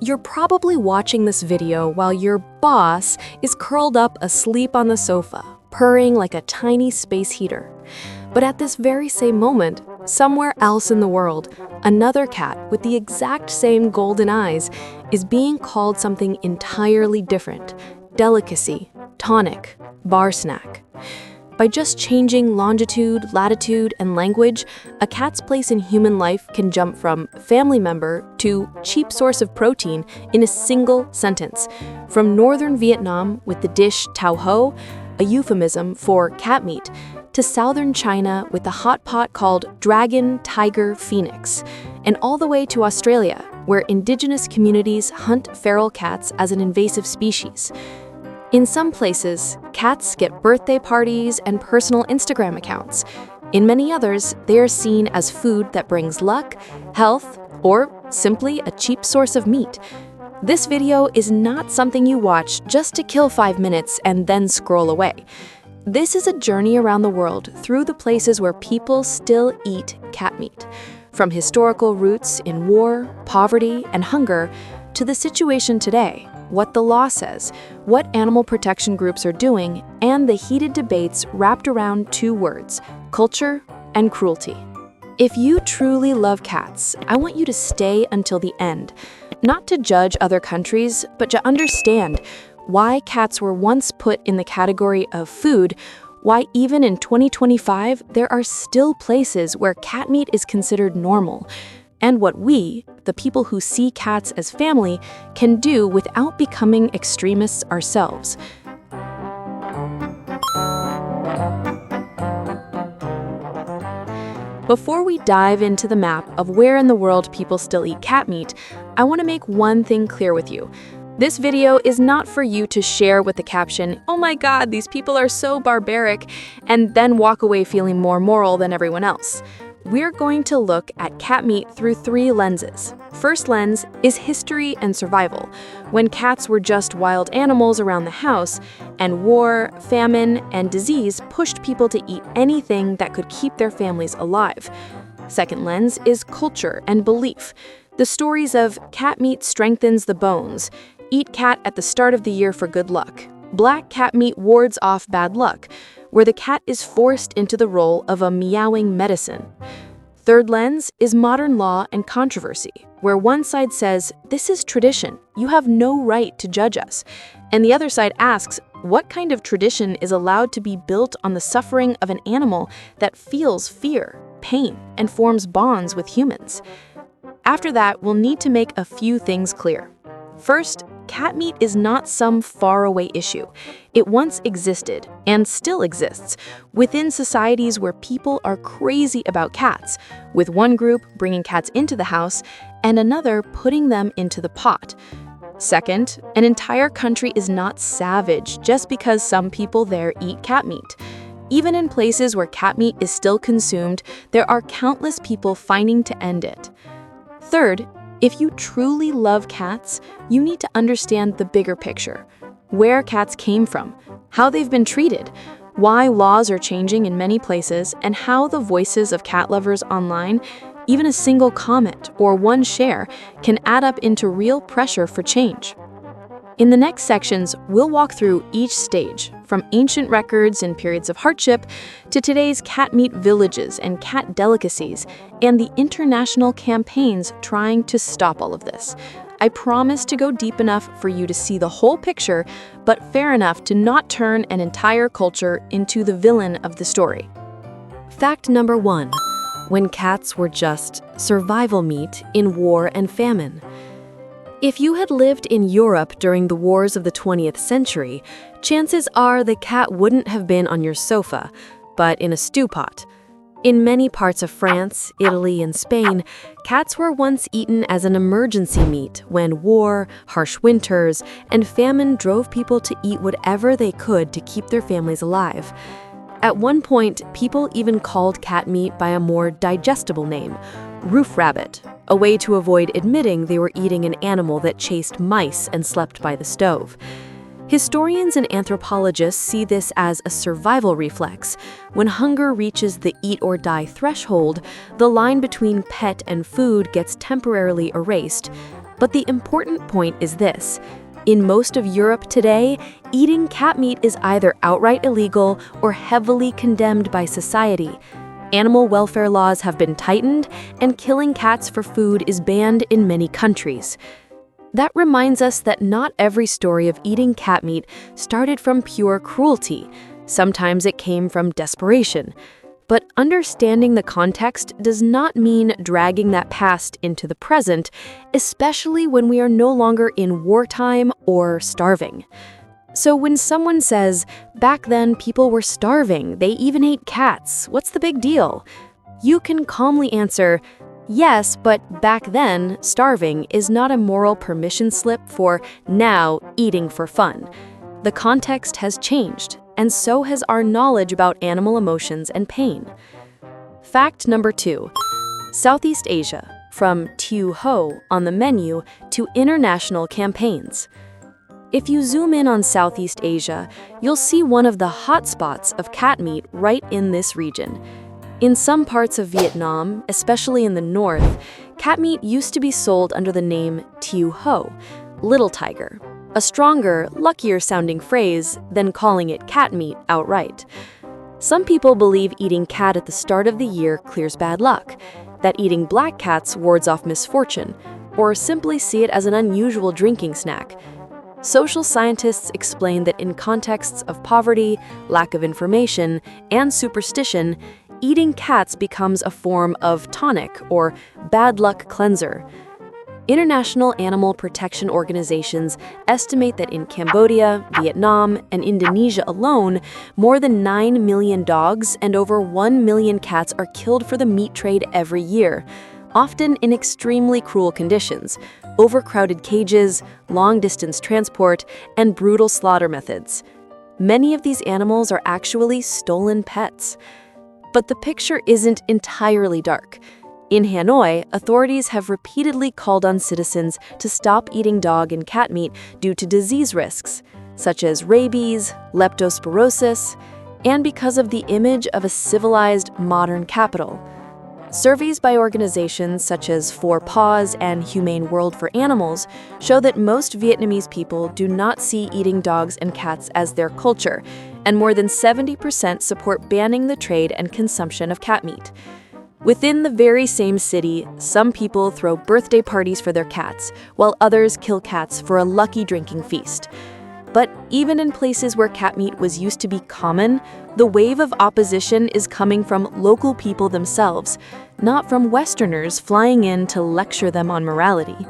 You're probably watching this video while your boss is curled up asleep on the sofa, purring like a tiny space heater. But at this very same moment, somewhere else in the world, another cat with the exact same golden eyes is being called something entirely different: delicacy, tonic, bar snack. By just changing longitude, latitude, and language, a cat's place in human life can jump from family member to cheap source of protein in a single sentence. From northern Vietnam with the dish tau ho, a euphemism for cat meat, to southern China with the hot pot called dragon, tiger, phoenix, and all the way to Australia, where indigenous communities hunt feral cats as an invasive species. In some places, cats get birthday parties and personal Instagram accounts. In many others, they are seen as food that brings luck, health, or simply a cheap source of meat. This video is not something you watch just to kill 5 minutes and then scroll away. This is a journey around the world through the places where people still eat cat meat. From historical roots in war, poverty, and hunger, to the situation today, what the law says, what animal protection groups are doing, and the heated debates wrapped around 2 words: culture and cruelty. If you truly love cats, I want you to stay until the end, not to judge other countries, but to understand why cats were once put in the category of food, why even in 2025 there are still places where cat meat is considered normal, and what we, the people who see cats as family, can do without becoming extremists ourselves. Before we dive into the map of where in the world people still eat cat meat, I want to make one thing clear with you. This video is not for you to share with the caption, "Oh my God, these people are so barbaric," and then walk away feeling more moral than everyone else. We're going to look at cat meat through 3 lenses. First lens is history and survival, when cats were just wild animals around the house, and war, famine, and disease pushed people to eat anything that could keep their families alive. Second lens is culture and belief. The stories of cat meat strengthens the bones, eat cat at the start of the year for good luck, black cat meat wards off bad luck, where the cat is forced into the role of a meowing medicine. Third lens is modern law and controversy, where one side says, "This is tradition, you have no right to judge us," and the other side asks, what kind of tradition is allowed to be built on the suffering of an animal that feels fear, pain, and forms bonds with humans? After that, we'll need to make a few things clear. First, cat meat is not some faraway issue. It once existed, and still exists, within societies where people are crazy about cats, with one group bringing cats into the house and another putting them into the pot. Second, an entire country is not savage just because some people there eat cat meat. Even in places where cat meat is still consumed, there are countless people fighting to end it. Third, if you truly love cats, you need to understand the bigger picture: where cats came from, how they've been treated, why laws are changing in many places, and how the voices of cat lovers online, even a single comment or one share, can add up into real pressure for change. In the next sections, we'll walk through each stage, from ancient records and periods of hardship to today's cat meat villages and cat delicacies, and the international campaigns trying to stop all of this. I promise to go deep enough for you to see the whole picture, but fair enough to not turn an entire culture into the villain of the story. Fact number 1. When cats were just survival meat in war and famine. If you had lived in Europe during the wars of the 20th century, chances are the cat wouldn't have been on your sofa, but in a stew pot. In many parts of France, Italy, and Spain, cats were once eaten as an emergency meat when war, harsh winters, and famine drove people to eat whatever they could to keep their families alive. At one point, people even called cat meat by a more digestible name: roof rabbit, a way to avoid admitting they were eating an animal that chased mice and slept by the stove. Historians and anthropologists see this as a survival reflex. When hunger reaches the eat-or-die threshold, the line between pet and food gets temporarily erased. But the important point is this. In most of Europe today, eating cat meat is either outright illegal or heavily condemned by society. Animal welfare laws have been tightened, and killing cats for food is banned in many countries. That reminds us that not every story of eating cat meat started from pure cruelty. Sometimes it came from desperation. But understanding the context does not mean dragging that past into the present, especially when we are no longer in wartime or starving. So when someone says, back then people were starving, they even ate cats, what's the big deal? You can calmly answer, yes, but back then, starving is not a moral permission slip for now eating for fun. The context has changed, and so has our knowledge about animal emotions and pain. Fact number 2. Southeast Asia, from Tiu Ho on the menu to international campaigns. If you zoom in on Southeast Asia, you'll see one of the hotspots of cat meat right in this region. In some parts of Vietnam, especially in the north, cat meat used to be sold under the name Tiu Ho, little tiger, a stronger, luckier-sounding phrase than calling it cat meat outright. Some people believe eating cat at the start of the year clears bad luck, that eating black cats wards off misfortune, or simply see it as an unusual drinking snack. Social scientists explain that in contexts of poverty, lack of information, and superstition, eating cats becomes a form of tonic or bad luck cleanser. International animal protection organizations estimate that in Cambodia, Vietnam, and Indonesia alone, more than 9 million dogs and over 1 million cats are killed for the meat trade every year, often in extremely cruel conditions, overcrowded cages, long-distance transport, and brutal slaughter methods. Many of these animals are actually stolen pets. But the picture isn't entirely dark. In Hanoi, authorities have repeatedly called on citizens to stop eating dog and cat meat due to disease risks, such as rabies, leptospirosis, and because of the image of a civilized, modern capital. Surveys by organizations such as PAWS and Humane World for Animals show that most Vietnamese people do not see eating dogs and cats as their culture, and more than 70% support banning the trade and consumption of cat meat. Within the very same city, some people throw birthday parties for their cats, while others kill cats for a lucky drinking feast. But even in places where cat meat was used to be common, the wave of opposition is coming from local people themselves, not from Westerners flying in to lecture them on morality.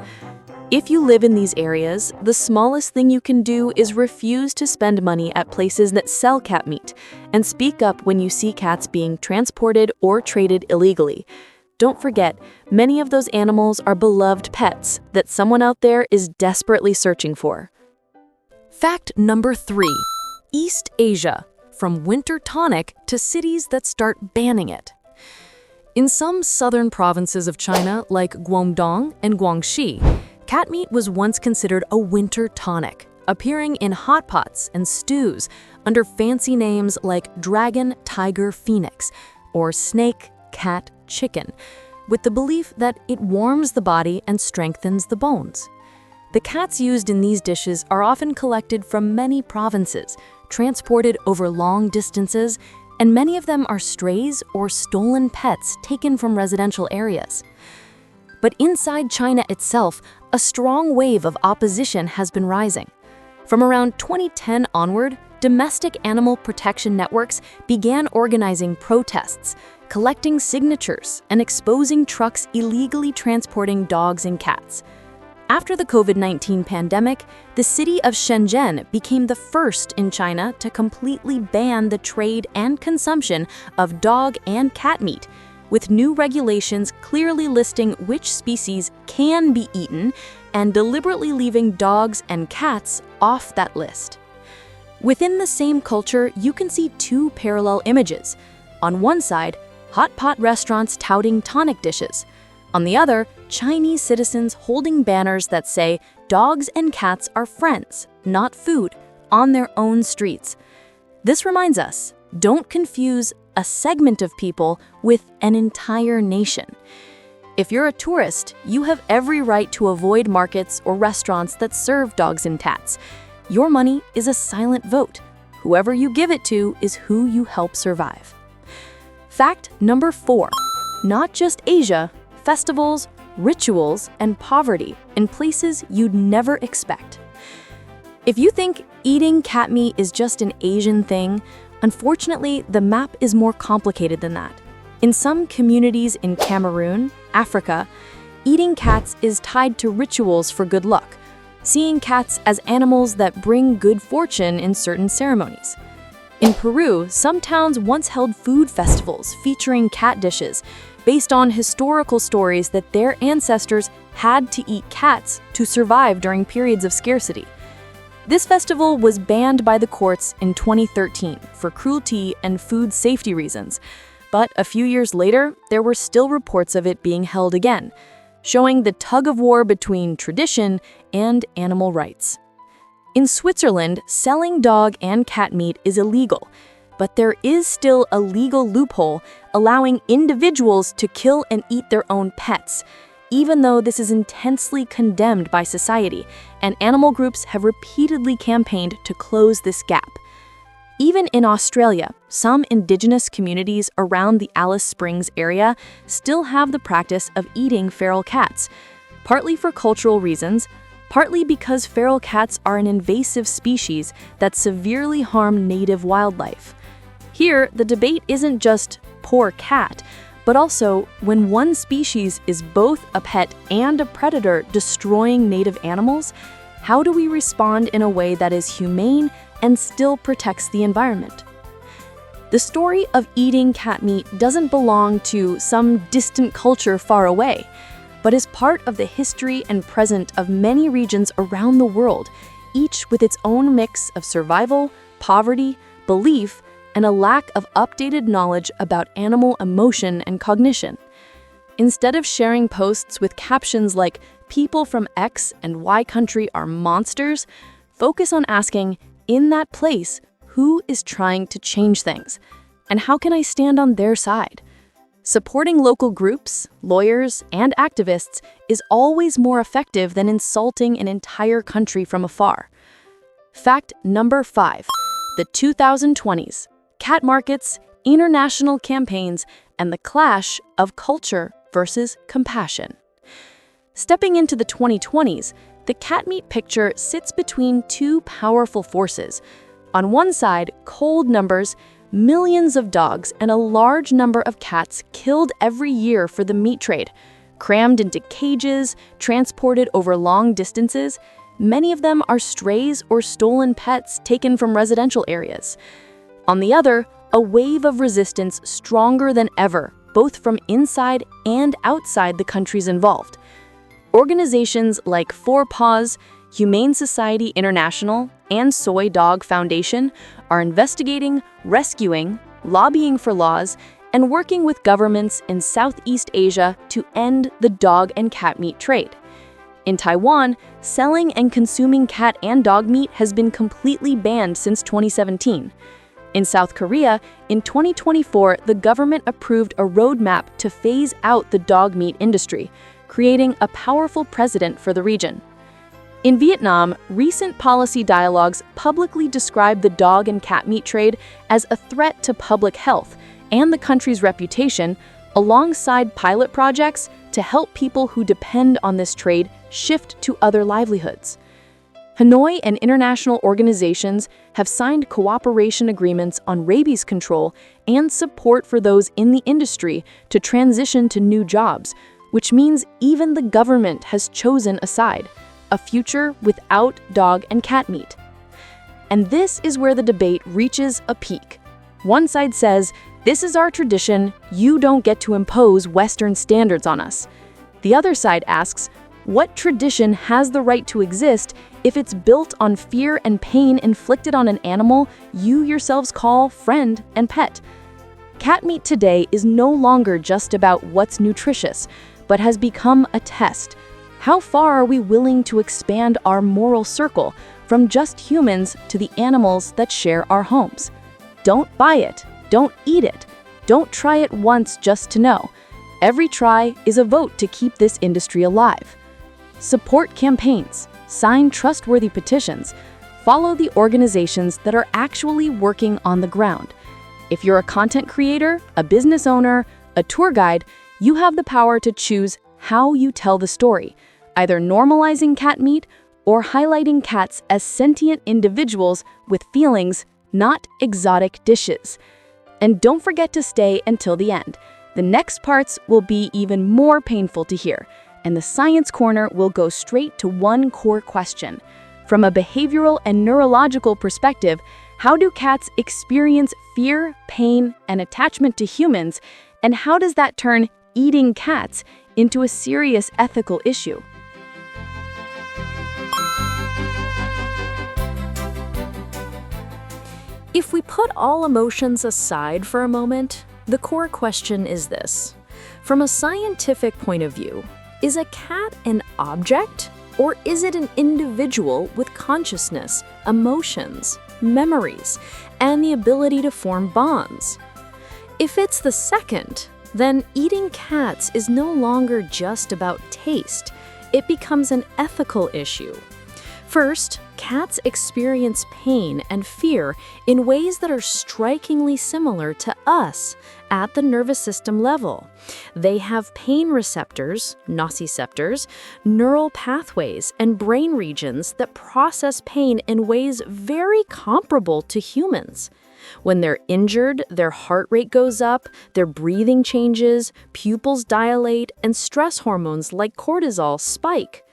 If you live in these areas, the smallest thing you can do is refuse to spend money at places that sell cat meat, and speak up when you see cats being transported or traded illegally. Don't forget, many of those animals are beloved pets that someone out there is desperately searching for. Fact number 3. East Asia, from winter tonic to cities that start banning it. In some southern provinces of China, like Guangdong and Guangxi, cat meat was once considered a winter tonic, appearing in hot pots and stews under fancy names like dragon, tiger, phoenix, or snake, cat, chicken, with the belief that it warms the body and strengthens the bones. The cats used in these dishes are often collected from many provinces, transported over long distances, and many of them are strays or stolen pets taken from residential areas. But inside China itself, a strong wave of opposition has been rising. From around 2010 onward, domestic animal protection networks began organizing protests, collecting signatures, and exposing trucks illegally transporting dogs and cats. After the COVID-19 pandemic, the city of Shenzhen became the first in China to completely ban the trade and consumption of dog and cat meat, with new regulations clearly listing which species can be eaten and deliberately leaving dogs and cats off that list. Within the same culture, you can see two parallel images. On one side, hot pot restaurants touting tonic dishes. On the other, Chinese citizens holding banners that say dogs and cats are friends, not food, on their own streets. This reminds us, don't confuse a segment of people with an entire nation. If you're a tourist, you have every right to avoid markets or restaurants that serve dogs and cats. Your money is a silent vote. Whoever you give it to is who you help survive. Fact number 4. Not just Asia, festivals, rituals, and poverty in places you'd never expect. If you think eating cat meat is just an Asian thing, unfortunately, the map is more complicated than that. In some communities in Cameroon, Africa, eating cats is tied to rituals for good luck, seeing cats as animals that bring good fortune in certain ceremonies. In Peru, some towns once held food festivals featuring cat dishes based on historical stories that their ancestors had to eat cats to survive during periods of scarcity. This festival was banned by the courts in 2013 for cruelty and food safety reasons, but a few years later, there were still reports of it being held again, showing the tug-of-war between tradition and animal rights. In Switzerland, selling dog and cat meat is illegal, but there is still a legal loophole allowing individuals to kill and eat their own pets, even though this is intensely condemned by society, and animal groups have repeatedly campaigned to close this gap. Even in Australia, some indigenous communities around the Alice Springs area still have the practice of eating feral cats, partly for cultural reasons, partly because feral cats are an invasive species that severely harm native wildlife. Here, the debate isn't just poor cat, but also when one species is both a pet and a predator destroying native animals, how do we respond in a way that is humane and still protects the environment? The story of eating cat meat doesn't belong to some distant culture far away, but is part of the history and present of many regions around the world, each with its own mix of survival, poverty, belief, and a lack of updated knowledge about animal emotion and cognition. Instead of sharing posts with captions like "People from X and Y country are monsters," focus on asking, in that place, who is trying to change things? And how can I stand on their side? Supporting local groups, lawyers, and activists is always more effective than insulting an entire country from afar. Fact number 5. The 2020s. Cat markets, international campaigns, and the clash of culture versus compassion. Stepping into the 2020s, the cat meat picture sits between two powerful forces. On one side, cold numbers, millions of dogs and a large number of cats killed every year for the meat trade, crammed into cages, transported over long distances. Many of them are strays or stolen pets taken from residential areas. On the other, a wave of resistance stronger than ever, both from inside and outside the countries involved. Organizations like PAWS, Humane Society International, and Soy Dog Foundation are investigating, rescuing, lobbying for laws, and working with governments in Southeast Asia to end the dog and cat meat trade. In Taiwan, selling and consuming cat and dog meat has been completely banned since 2017. In South Korea, in 2024, the government approved a roadmap to phase out the dog meat industry, creating a powerful precedent for the region. In Vietnam, recent policy dialogues publicly described the dog and cat meat trade as a threat to public health and the country's reputation, alongside pilot projects to help people who depend on this trade shift to other livelihoods. Hanoi and international organizations have signed cooperation agreements on rabies control and support for those in the industry to transition to new jobs, which means even the government has chosen a side, a future without dog and cat meat. And this is where the debate reaches a peak. One side says, "This is our tradition, you don't get to impose Western standards on us." The other side asks, what tradition has the right to exist if it's built on fear and pain inflicted on an animal you yourselves call friend and pet? Cat meat today is no longer just about what's nutritious, but has become a test. How far are we willing to expand our moral circle from just humans to the animals that share our homes? Don't buy it. Don't eat it. Don't try it once just to know. Every try is a vote to keep this industry alive. Support campaigns, sign trustworthy petitions, follow the organizations that are actually working on the ground. If you're a content creator, a business owner, a tour guide, you have the power to choose how you tell the story, either normalizing cat meat or highlighting cats as sentient individuals with feelings, not exotic dishes. And don't forget to stay until the end. The next parts will be even more painful to hear, and the Science Corner will go straight to one core question. From a behavioral and neurological perspective, how do cats experience fear, pain, and attachment to humans, and how does that turn eating cats into a serious ethical issue? If we put all emotions aside for a moment, the core question is this. From a scientific point of view, is a cat an object, or is it an individual with consciousness, emotions, memories, and the ability to form bonds? If it's the second, then eating cats is no longer just about taste. It becomes an ethical issue. First, cats experience pain and fear in ways that are strikingly similar to us at the nervous system level. They have pain receptors, nociceptors, neural pathways, and brain regions that process pain in ways very comparable to humans. When they're injured, their heart rate goes up, their breathing changes, pupils dilate, and stress hormones like cortisol spike.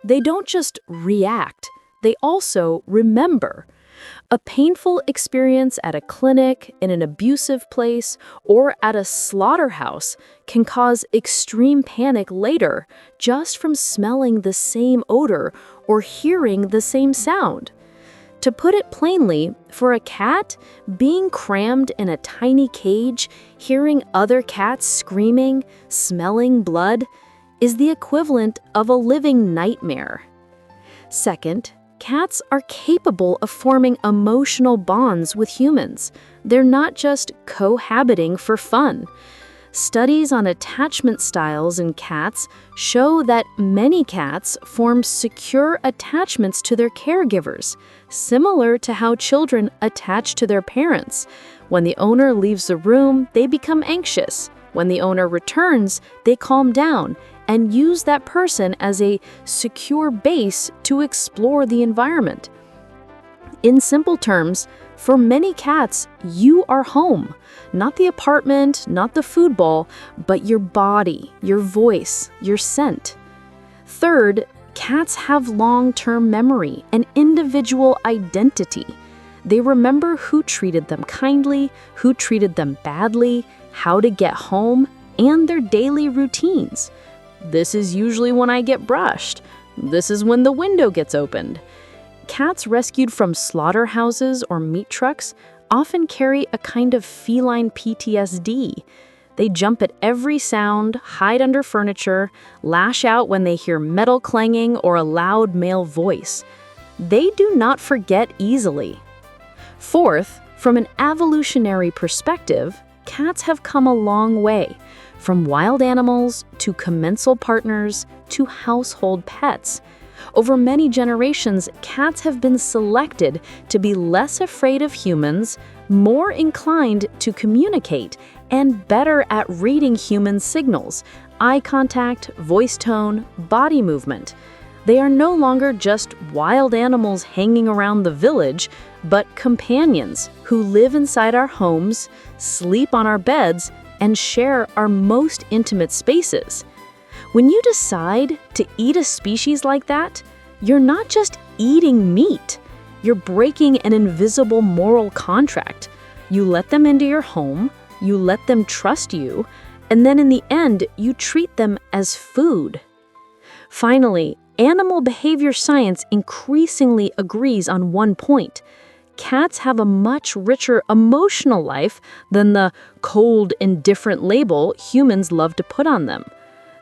They don't just react, they also remember. A painful experience at a clinic, in an abusive place, or at a slaughterhouse can cause extreme panic later just from smelling the same odor or hearing the same sound. To put it plainly, for a cat, being crammed in a tiny cage, hearing other cats screaming, smelling blood, is the equivalent of a living nightmare. Second, cats are capable of forming emotional bonds with humans. They're not just cohabiting for fun. Studies on attachment styles in cats show that many cats form secure attachments to their caregivers, similar to how children attach to their parents. When the owner leaves the room, they become anxious. When the owner returns, they calm down and use that person as a secure base to explore the environment. In simple terms, for many cats, you are home. Not the apartment, not the food bowl, but your body, your voice, your scent. Third, cats have long-term memory and individual identity. They remember who treated them kindly, who treated them badly, how to get home, and their daily routines. This is usually when I get brushed. This is when the window gets opened. Cats rescued from slaughterhouses or meat trucks often carry a kind of feline PTSD. They jump at every sound, hide under furniture, lash out when they hear metal clanging or a loud male voice. They do not forget easily. Fourth, from an evolutionary perspective, cats have come a long way. From wild animals to commensal partners to household pets. Over many generations, cats have been selected to be less afraid of humans, more inclined to communicate, and better at reading human signals, eye contact, voice tone, body movement. They are no longer just wild animals hanging around the village, but companions who live inside our homes, sleep on our beds, and share our most intimate spaces. When you decide to eat a species like that, you're not just eating meat. You're breaking an invisible moral contract. You let them into your home, you let them trust you, and then in the end, you treat them as food. Finally, animal behavior science increasingly agrees on one point. Cats have a much richer emotional life than the cold, indifferent label humans love to put on them.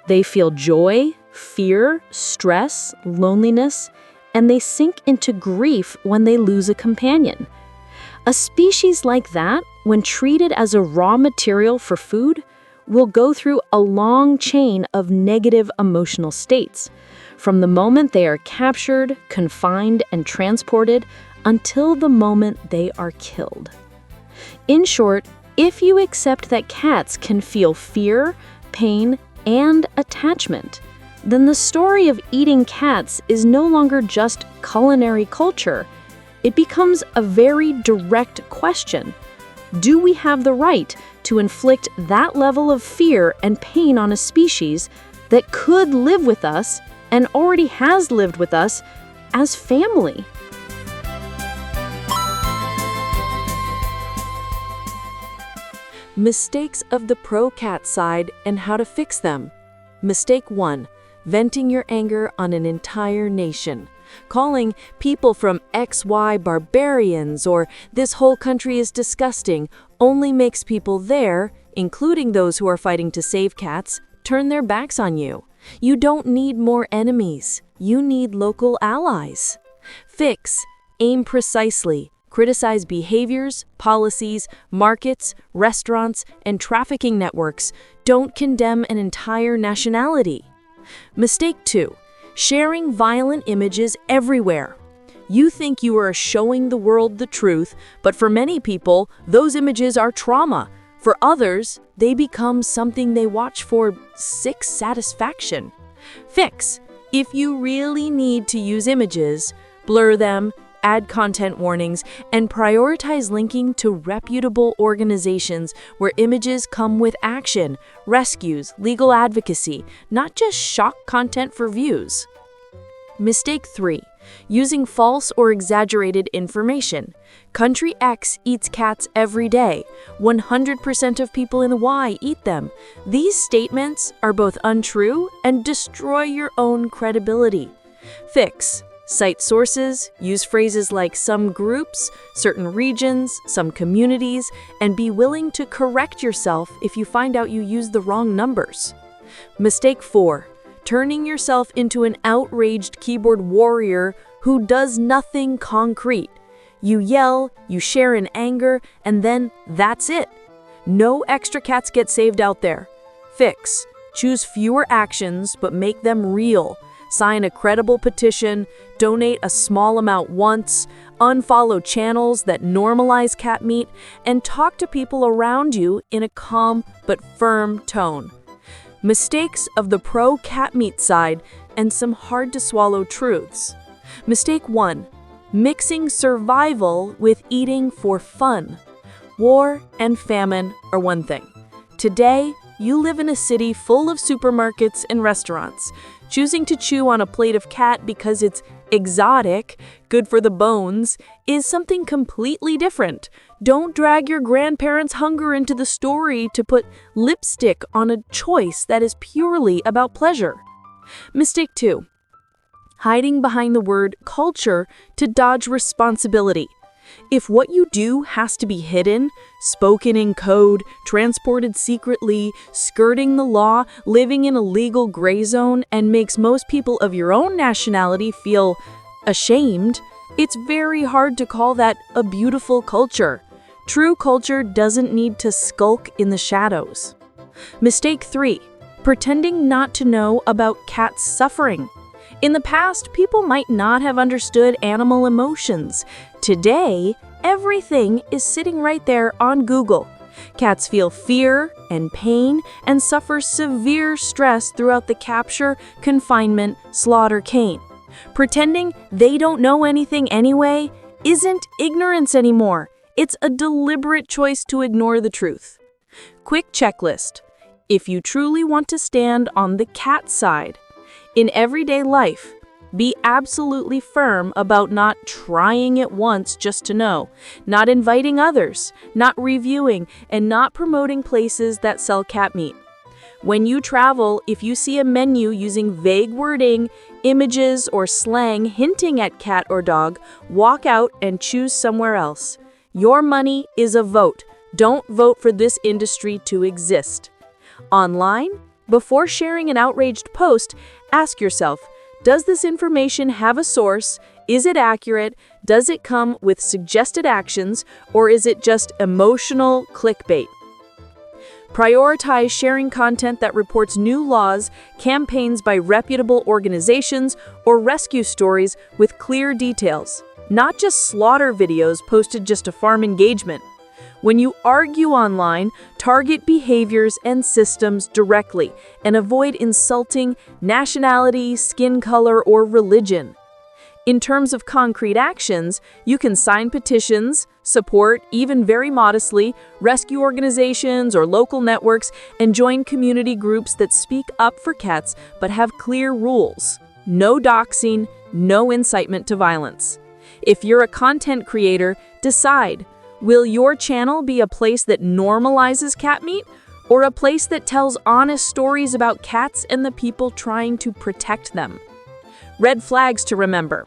They feel joy, fear, stress, loneliness, and they sink into grief when they lose a companion. A species like that, when treated as a raw material for food, will go through a long chain of negative emotional states, from the moment they are captured, confined, and transported until the moment they are killed. In short, if you accept that cats can feel fear, pain, and attachment, then the story of eating cats is no longer just culinary culture. It becomes a very direct question. Do we have the right to inflict that level of fear and pain on a species that could live with us and already has lived with us as family? Mistakes of the pro-cat side and how to fix them. Mistake 1. Venting your anger on an entire nation. Calling people from XY barbarians or this whole country is disgusting only makes people there, including those who are fighting to save cats, turn their backs on you. You don't need more enemies. You need local allies. Fix. Aim precisely. Criticize behaviors, policies, markets, restaurants, and trafficking networks. Don't condemn an entire nationality. Mistake 2. Sharing violent images everywhere. You think you are showing the world the truth, but for many people, those images are trauma. For others, they become something they watch for sick satisfaction. Fix. If you really need to use images, blur them, add content warnings, and prioritize linking to reputable organizations where images come with action, rescues, legal advocacy, not just shock content for views. Mistake 3. Using false or exaggerated information. Country X eats cats every day. 100% of people in Y eat them. These statements are both untrue and destroy your own credibility. Fix. Cite sources, use phrases like some groups, certain regions, some communities, and be willing to correct yourself if you find out you used the wrong numbers. Mistake 4. Turning yourself into an outraged keyboard warrior who does nothing concrete. You yell, you share in anger, and then that's it. No extra cats get saved out there. Fix. Choose fewer actions, but make them real. Sign a credible petition, donate a small amount once, unfollow channels that normalize cat meat, and talk to people around you in a calm but firm tone. Mistakes of the pro-cat meat side and some hard-to-swallow truths. Mistake 1. Mixing survival with eating for fun. War and famine are one thing. Today, you live in a city full of supermarkets and restaurants. Choosing to chew on a plate of cat because it's exotic, good for the bones, is something completely different. Don't drag your grandparents' hunger into the story to put lipstick on a choice that is purely about pleasure. Mistake 2. Hiding behind the word culture to dodge responsibility. If what you do has to be hidden, spoken in code, transported secretly, skirting the law, living in a legal gray zone, and makes most people of your own nationality feel ashamed, it's very hard to call that a beautiful culture. True culture doesn't need to skulk in the shadows. Mistake 3. Pretending not to know about cats' suffering. In the past, people might not have understood animal emotions. Today, everything is sitting right there on Google. Cats feel fear and pain and suffer severe stress throughout the capture, confinement, slaughter chain. Pretending they don't know anything anyway isn't ignorance anymore. It's a deliberate choice to ignore the truth. Quick checklist. If you truly want to stand on the cat side, in everyday life, be absolutely firm about not trying it once just to know, not inviting others, not reviewing, and not promoting places that sell cat meat. When you travel, if you see a menu using vague wording, images, or slang hinting at cat or dog, walk out and choose somewhere else. Your money is a vote. Don't vote for this industry to exist. Online, before sharing an outraged post, ask yourself, does this information have a source? Is it accurate? Does it come with suggested actions? Or is it just emotional clickbait? Prioritize sharing content that reports new laws, campaigns by reputable organizations, or rescue stories with clear details, not just slaughter videos posted just to farm engagement. When you argue online, target behaviors and systems directly and avoid insulting nationality, skin color, or religion. In terms of concrete actions, you can sign petitions, support, even very modestly, rescue organizations or local networks, and join community groups that speak up for cats but have clear rules. No doxing, no incitement to violence. If you're a content creator, decide, will your channel be a place that normalizes cat meat or a place that tells honest stories about cats and the people trying to protect them? Red flags to remember.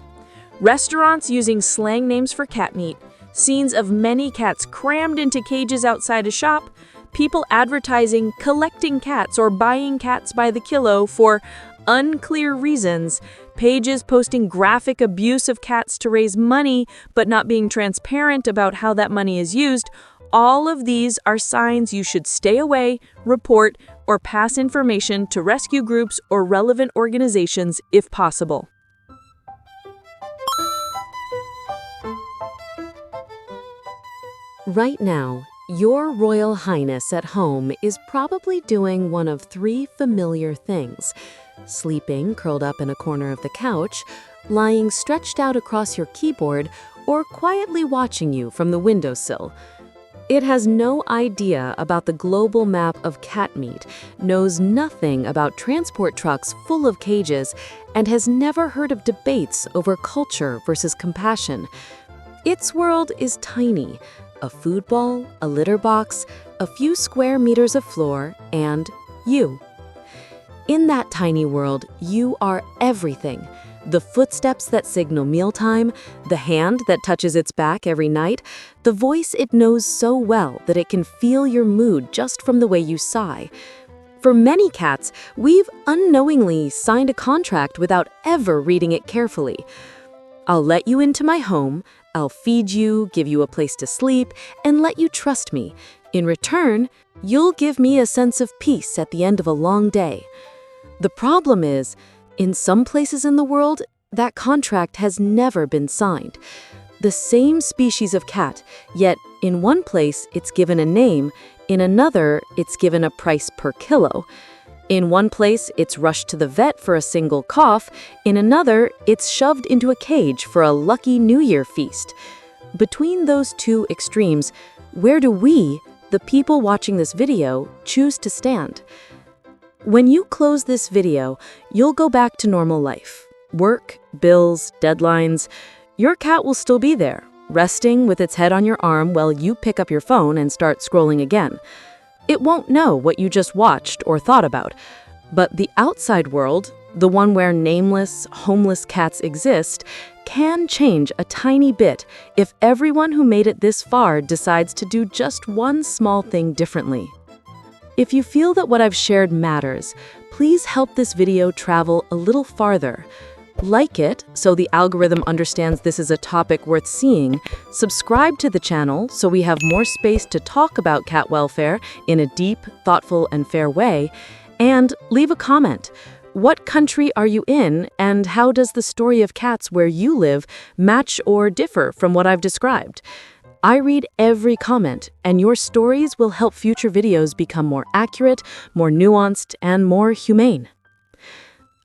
Restaurants using slang names for cat meat, scenes of many cats crammed into cages outside a shop, people advertising collecting cats or buying cats by the kilo for unclear reasons, pages posting graphic abuse of cats to raise money but not being transparent about how that money is used. All of these are signs you should stay away, report, or pass information to rescue groups or relevant organizations if possible. Right now, Your Royal Highness at home is probably doing one of three familiar things: sleeping curled up in a corner of the couch, lying stretched out across your keyboard, or quietly watching you from the windowsill. It has no idea about the global map of cat meat, knows nothing about transport trucks full of cages, and has never heard of debates over culture versus compassion. Its world is tiny: a food ball, a litter box, a few square meters of floor, and you. In that tiny world, you are everything. The footsteps that signal mealtime, the hand that touches its back every night, the voice it knows so well that it can feel your mood just from the way you sigh. For many cats, we've unknowingly signed a contract without ever reading it carefully. I'll let you into my home, I'll feed you, give you a place to sleep, and let you trust me. In return, you'll give me a sense of peace at the end of a long day. The problem is, in some places in the world, that contract has never been signed. The same species of cat, yet in one place it's given a name, in another it's given a price per kilo. In one place, it's rushed to the vet for a single cough. In another, it's shoved into a cage for a lucky New Year feast. Between those two extremes, where do we, the people watching this video, choose to stand? When you close this video, you'll go back to normal life. Work, bills, deadlines. Your cat will still be there, resting with its head on your arm while you pick up your phone and start scrolling again. It won't know what you just watched or thought about. But the outside world, the one where nameless, homeless cats exist, can change a tiny bit if everyone who made it this far decides to do just one small thing differently. If you feel that what I've shared matters, please help this video travel a little farther. Like it so the algorithm understands this is a topic worth seeing, subscribe to the channel so we have more space to talk about cat welfare in a deep, thoughtful, and fair way, and leave a comment. What country are you in, and how does the story of cats where you live match or differ from what I've described? I read every comment, and your stories will help future videos become more accurate, more nuanced, and more humane.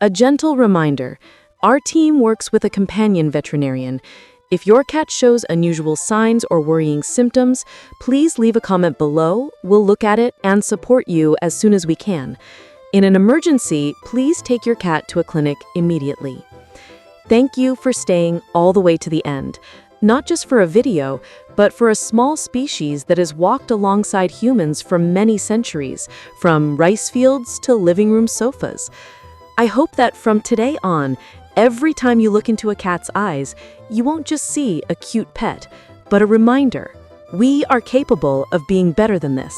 A gentle reminder: our team works with a companion veterinarian. If your cat shows unusual signs or worrying symptoms, please leave a comment below. We'll look at it and support you as soon as we can. In an emergency, please take your cat to a clinic immediately. Thank you for staying all the way to the end, not just for a video, but for a small species that has walked alongside humans for many centuries, from rice fields to living room sofas. I hope that from today on, every time you look into a cat's eyes, you won't just see a cute pet, but a reminder: we are capable of being better than this.